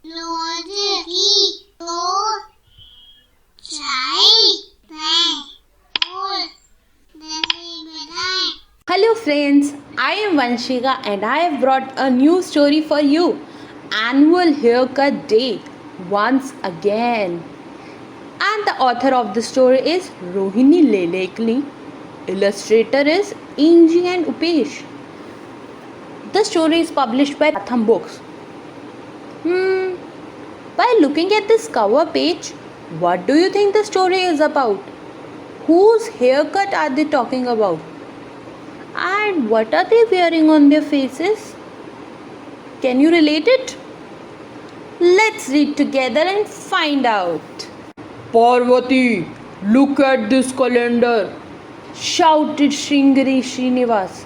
Rosary, door, child, thank, all, Hello friends, I am Vanshika and I have brought a new story for you. Annual Haircut Day once again. And the author of the story is Rohini Lelekli. Illustrator is Inji and Upesh. The story is published by Pratham Books. By looking at this cover page, what do you think the story is about? Whose haircut are they talking about? And what are they wearing on their faces? Can you relate it? Let's read together and find out. Parvati, look at this calendar, Shouted Shringari Srinivas,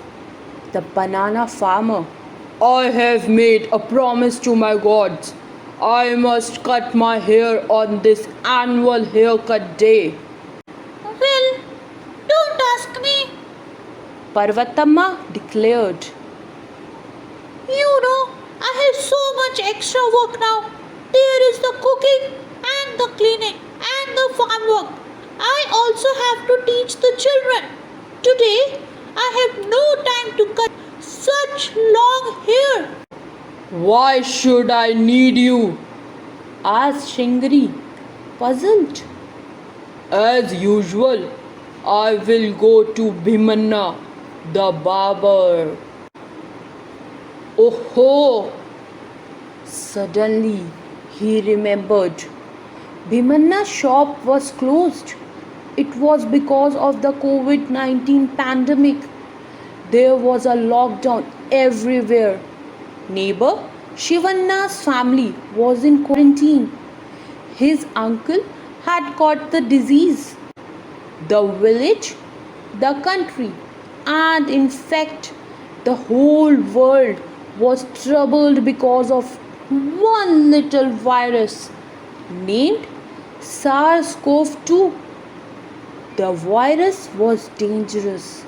the banana farmer. I have made a promise to my gods. I must cut my hair on this annual haircut day. Well, don't ask me, Parvatamma declared. You know, I have so much extra work now. There is the cooking and the cleaning and the farm work. I also have to teach the children. Today, I have no time to cut such long hair, Why should I need you? asked Shingri, puzzled. As usual, I will go to Bhimanna, the barber. Oh ho! Suddenly, he remembered. Bhimanna's shop was closed. It was because of the COVID-19 pandemic. There was a lockdown everywhere. Neighbor Shivanna's family was in quarantine. His uncle had caught the disease. The village, the country, and in fact, the whole world was troubled because of one little virus named SARS CoV 2. The virus was dangerous.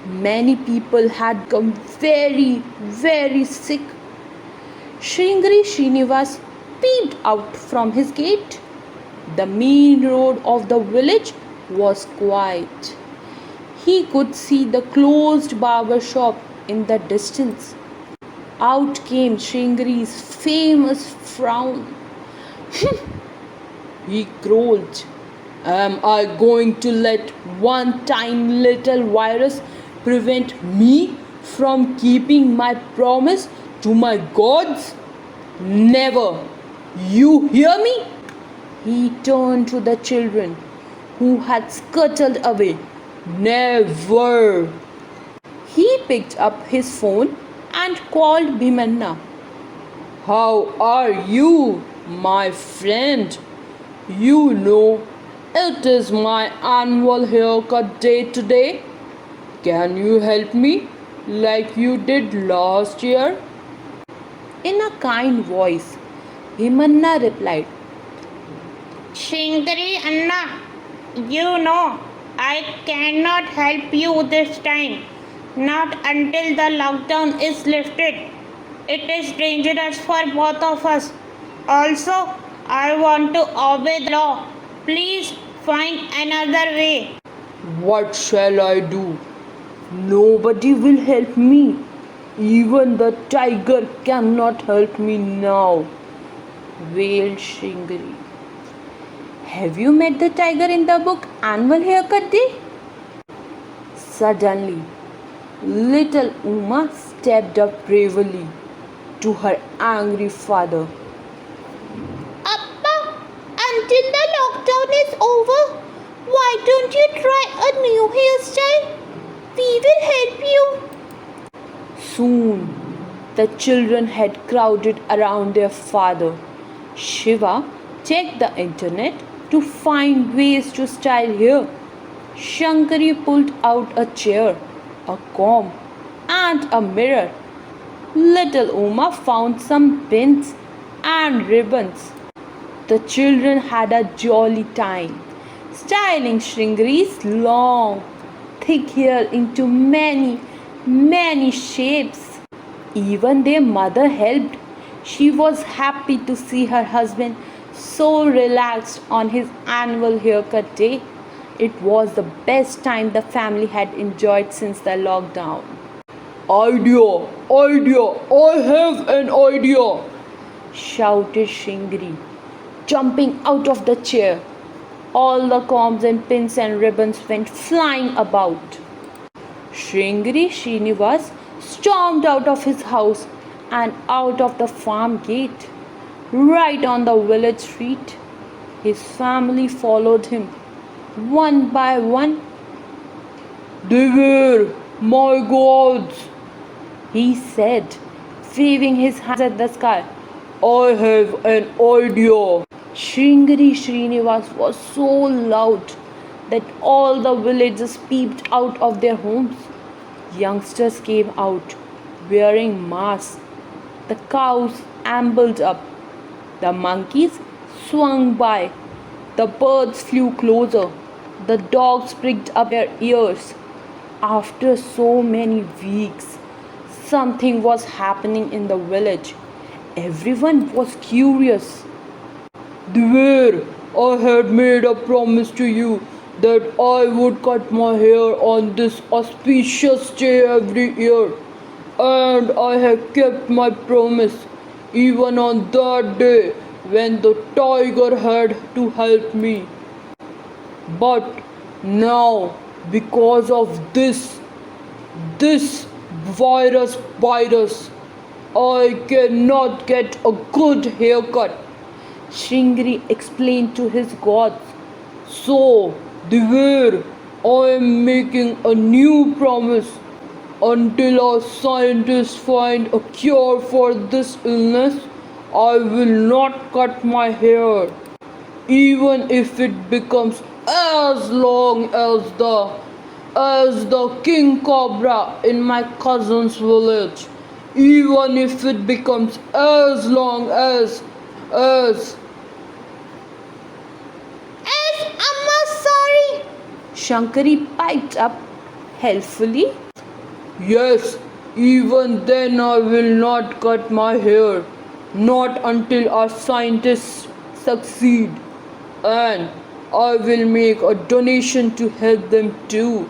Many people had become very sick. Shringari Srinivas peeped out from his gate. The main road of the village was quiet. He could see the closed barber shop in the distance. Out came Shringari's famous frown. He growled. Am I going to let one tiny little virus prevent me from keeping my promise to my gods? Never! You hear me? He turned to the children who had scuttled away. Never! He picked up his phone and called Bhimanna. How are you, my friend? You know, it is my annual haircut day today. Can you help me like you did last year? In a kind voice, Bhimanna replied, Shingari Anna, you know, I cannot help you this time. Not until the lockdown is lifted. It is dangerous for both of us. Also, I want to obey the law. Please find another way. What shall I do? Nobody will help me. Even the tiger cannot help me now, wailed Shringari. Have you met the tiger in the book Annual Haircut Day? Suddenly, little Uma stepped up bravely to her angry father. Appa, until the lockdown is over, why don't you try a new hairstyle? We will help you. Soon, the children had crowded around their father. Shiva checked the internet to find ways to style hair. Shankari pulled out a chair, a comb, and a mirror. Little Uma found some pins and ribbons. The children had a jolly time, styling Shringari's long, thick hair into many shapes. Even their mother helped. She was happy to see her husband so relaxed on his annual haircut day. It was the best time the family had enjoyed since the lockdown. Idea! Idea! I have an idea! Shouted Shingri, jumping out of the chair. All the combs and pins and ribbons went flying about. Shringri Srinivas stormed out of his house and out of the farm gate, right on the village street. His family followed him, one by one. They were my gods! He said, waving his hands at the sky. I have an idea! Shringri Srinivas was so loud that all the villagers peeped out of their homes. Youngsters came out wearing masks. The cows ambled up. The monkeys swung by. The birds flew closer. The dogs pricked up their ears. After so many weeks, something was happening in the village. Everyone was curious. Devere, I had made a promise to you that I would cut my hair on this auspicious day every year, and I have kept my promise even on that day when the tiger had to help me. But now, because of this virus, I cannot get a good haircut. Shringri explained to his gods. So, Devere, I am making a new promise. Until our scientists find a cure for this illness, I will not cut my hair, even if it becomes as long as the king cobra in my cousin's village. Even if it becomes as long as Amma, sorry. Shankari piped up helpfully. yes, even then I will not cut my hair. Not until our scientists succeed. And I will make a donation to help them too.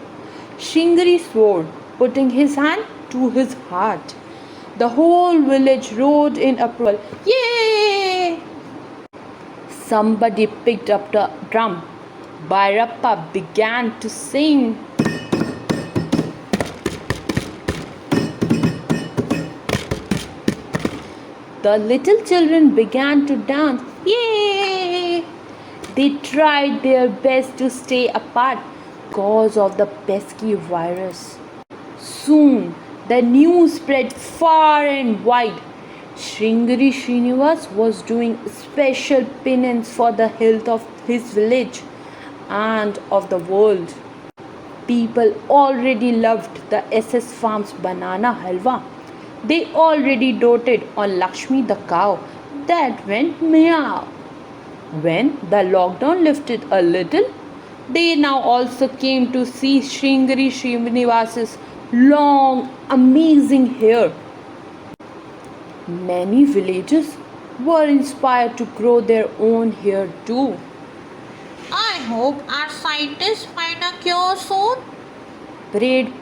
Shingri swore, putting his hand to his heart. The whole village roared in approval. Yay! Somebody picked up the drum. Bhairappa began to sing. The little children began to dance. Yay! They tried their best to stay apart because of the pesky virus. Soon the news spread far and wide. Shringri Srinivas was doing special penance for the health of his village and of the world. People already loved the SS Farm's banana halwa. They already doted on Lakshmi the cow that went meow. When the lockdown lifted a little, they now also came to see Shringri Srinivas's long, amazing hair. Many villagers were inspired to grow their own hair too. I hope our scientists find a cure soon. Prayed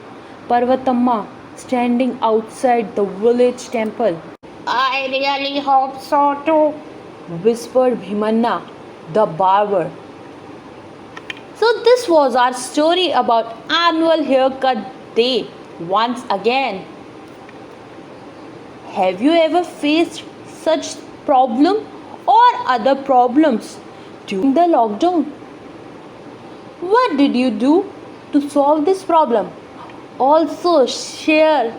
Parvatamma, standing outside the village temple. I really hope so too. Whispered Bhimanna, the barber. So this was our story about annual haircut day once again. Have you ever faced such problem or other problems during the lockdown? What did you do to solve this problem? Also share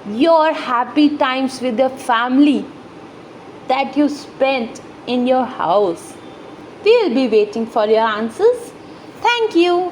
your happy times with your family that you spent in your house. We'll be waiting for your answers. Thank you.